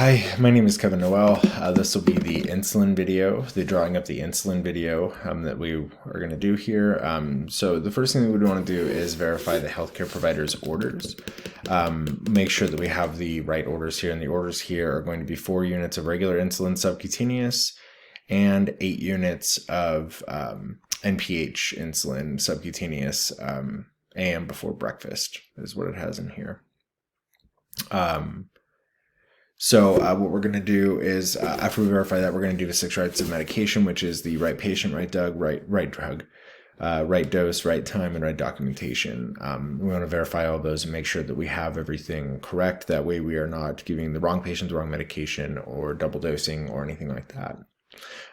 Hi, my name is Kevin Noel. This will be the insulin video, the drawing up the insulin video that we are going to do here. So the first thing that we want to do is verify the healthcare provider's orders. Make sure that we have the right orders here, and the orders here are going to be 4 units of regular insulin subcutaneous and 8 units of NPH insulin subcutaneous AM before breakfast is what it has in here. So what we're going to do is, after we verify that, we're going to do the 6 rights of medication, which is the right patient, right drug, right dose, right time, and right documentation. We want to verify all those and make sure that we have everything correct. That way we are not giving the wrong patient the wrong medication or double dosing or anything like that.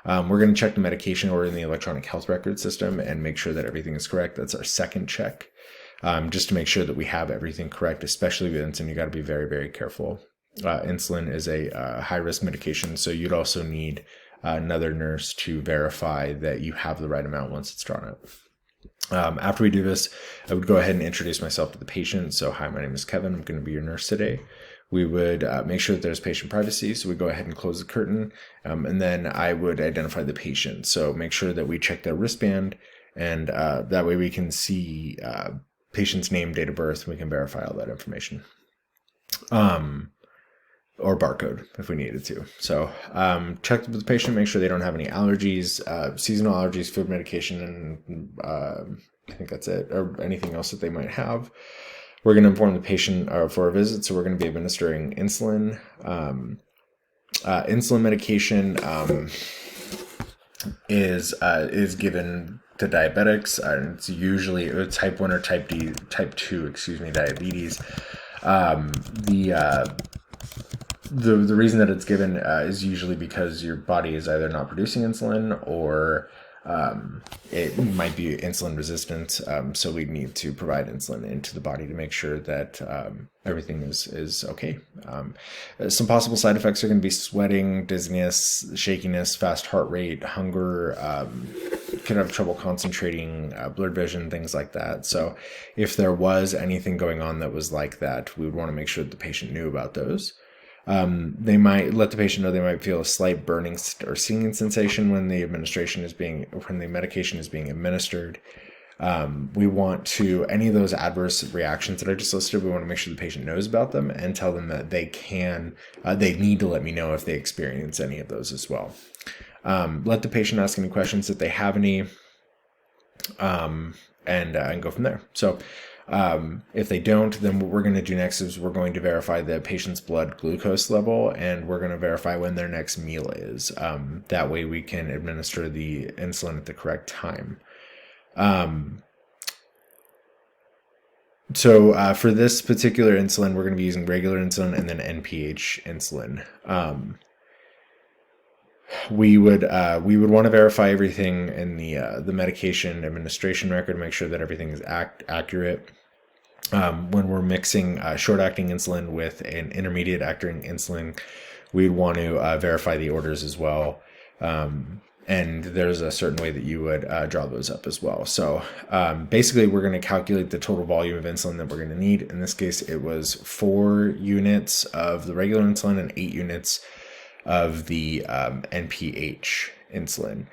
We're going to check the medication order in the electronic health record system and make sure that everything is correct. That's our second check, just to make sure that we have everything correct, especially with insulin. You got to be very, very careful. Insulin is a high-risk medication, so you'd also need another nurse to verify that you have the right amount once it's drawn up. After we do this, I would go ahead and introduce myself to the patient. So, hi, my name is Kevin. I'm going to be your nurse today. We would make sure that there's patient privacy, so we go ahead and close the curtain, and then I would identify the patient. So make sure that we check their wristband, and that way we can see patient's name, date of birth, and we can verify all that information. Or barcode if we needed to. So check with the patient, make sure they don't have any allergies, seasonal allergies, food, medication, and I think that's it, or anything else that they might have. We're going to inform the patient for a visit, so we're going to be administering insulin. Insulin medication is given to diabetics. It's usually type 1 or type 2, diabetes. The reason that it's given is usually because your body is either not producing insulin or it might be insulin resistant. So we need to provide insulin into the body to make sure that everything is okay. Some possible side effects are going to be sweating, dizziness, shakiness, fast heart rate, hunger, could have trouble concentrating, blurred vision, things like that. So if there was anything going on that was like that, we would want to make sure that the patient knew about those. They might let the patient know they might feel a slight burning or stinging sensation when the medication is being administered. We want to, any of those adverse reactions that I just listed, we want to make sure the patient knows about them and tell them that they need to let me know if they experience any of those as well. Let the patient ask any questions if they have any, and go from there. So, if they don't, then what we're going to do next is we're going to verify the patient's blood glucose level, and we're going to verify when their next meal is. That way we can administer the insulin at the correct time. So for this particular insulin, we're going to be using regular insulin and then NPH insulin. We would want to verify everything in the medication administration record to make sure that everything is accurate. When we're mixing short-acting insulin with an intermediate-acting insulin, we'd want to verify the orders as well. And there's a certain way that you would draw those up as well. So basically, we're going to calculate the total volume of insulin that we're going to need. In this case, it was 4 units of the regular insulin and 8 units of the NPH insulin.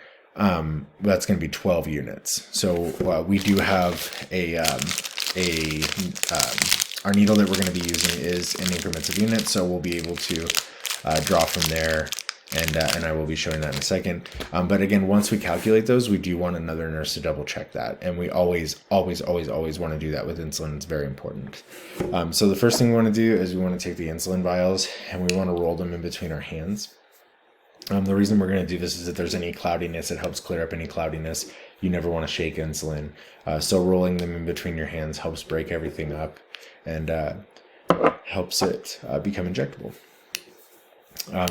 That's going to be 12 units. So we do have our needle that we're going to be using is in increments of units, so we'll be able to draw from there, and I will be showing that in a second. But again, once we calculate those, we do want another nurse to double check that, and we always want to do that with insulin. It's very important. So the first thing we want to do is we want to take the insulin vials and we want to roll them in between our hands. The reason we're going to do this is if there's any cloudiness, it helps clear up any cloudiness. You never want to shake insulin. So rolling them in between your hands helps break everything up and helps it become injectable.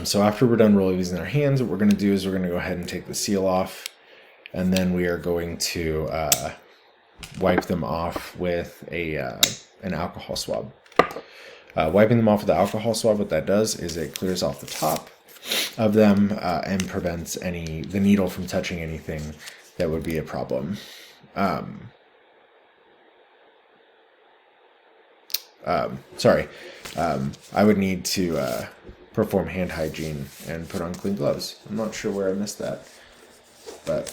So after we're done rolling these in our hands, what we're going to do is we're going to go ahead and take the seal off, and then we are going to wipe them off with an alcohol swab. Wiping them off with the alcohol swab, what that does is it clears off the top of them and prevents the needle from touching anything that would be a problem. I would need to perform hand hygiene and put on clean gloves. I'm not sure where I missed that, but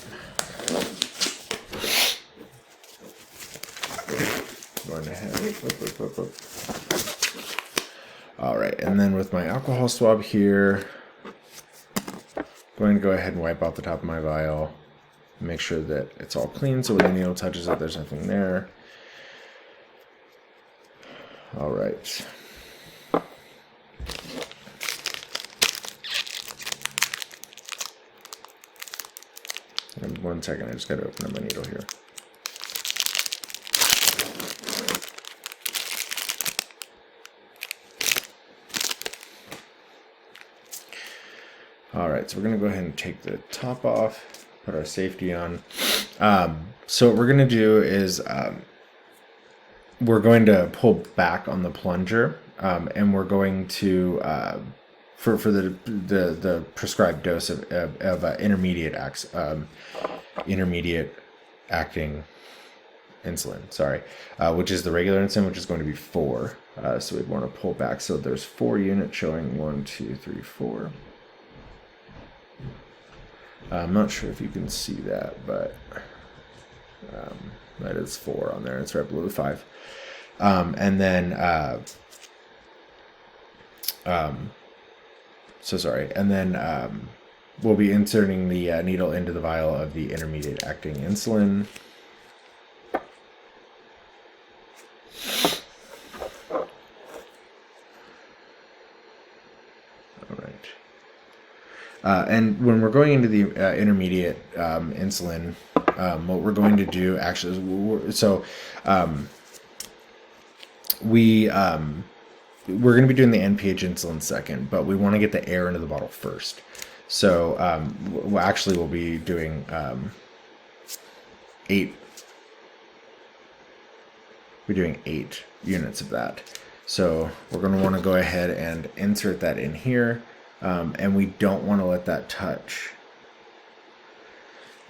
going ahead. All right, and then with my alcohol swab here, going to go ahead and wipe out the top of my vial, make sure that it's all clean, so when the needle touches it, there's nothing there. All right. And 1 second, I just got to open up my needle here. All right, so we're going to go ahead and take the top off, put our safety on. So what we're going to do is we're going to pull back on the plunger, and we're going to, for the prescribed dose of intermediate acting insulin, sorry, which is the regular insulin, which is going to be 4. So we'd want to pull back. So there's 4 units showing 1, 2, 3, 4. I'm not sure if you can see that, but that is 4 on there. It's right below the 5. And then, we'll be inserting the needle into the vial of the intermediate acting insulin. And when we're going into the intermediate insulin, what we're going to do actually is we're going to be doing the NPH insulin second, but we want to get the air into the bottle first. So we'll be doing 8. We're doing 8 units of that. So we're going to want to go ahead and insert that in here. And we don't want to let that touch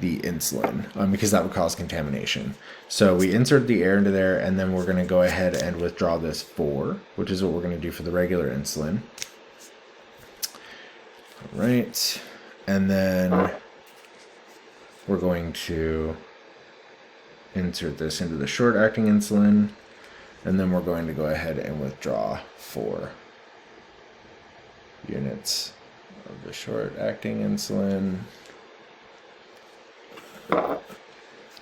the insulin because that would cause contamination. So we insert the air into there, and then we're going to go ahead and withdraw this 4, which is what we're going to do for the regular insulin. All right. And then we're going to insert this into the short-acting insulin, and then we're going to go ahead and withdraw 4 units of the short-acting insulin.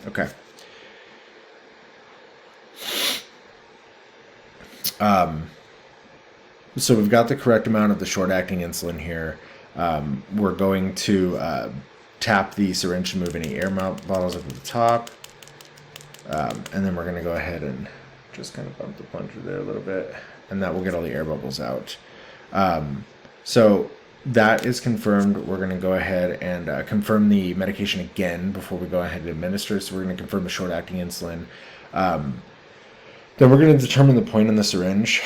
Okay. So we've got the correct amount of the short-acting insulin here. We're going to tap the syringe to move any air bottles up at the top. And then we're going to go ahead and just kind of bump the plunger there a little bit, and that will get all the air bubbles out. So that is confirmed. We're going to go ahead and confirm the medication again before we go ahead and administer. So we're going to confirm the short-acting insulin. Then we're going to determine the point on the syringe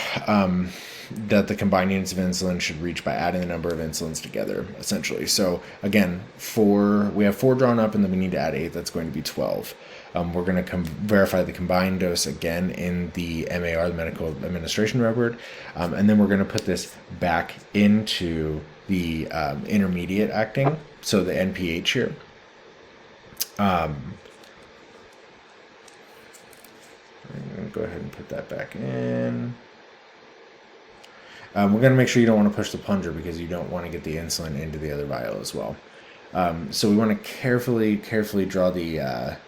that the combined units of insulin should reach by adding the number of insulins together, essentially. So again, we have 4 drawn up, and then we need to add 8. That's going to be 12. We're going to verify the combined dose again in the MAR, the medical administration record, and then we're going to put this back into the intermediate acting, so the NPH here. I'm going to go ahead and put that back in. We're going to make sure you don't want to push the plunger because you don't want to get the insulin into the other vial as well. So we want to carefully draw the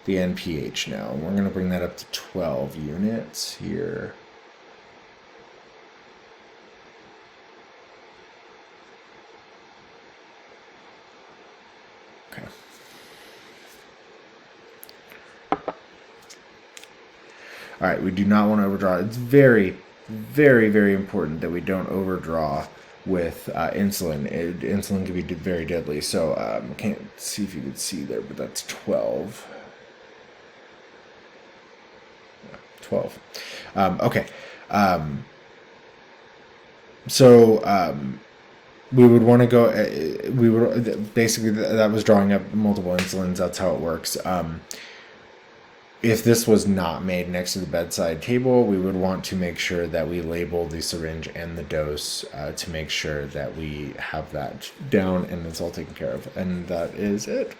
NPH now. We're going to bring that up to 12 units here. Okay. All right, we do not want to overdraw. It's very, very, very important that we don't overdraw with insulin. Insulin can be very deadly. So I can't see if you can see there, but that's 12. 12. Okay. We would want to go, basically that was drawing up multiple insulins. That's how it works. if this was not made next to the bedside table, we would want to make sure that we label the syringe and the dose to make sure that we have that down and it's all taken care of. And that is it.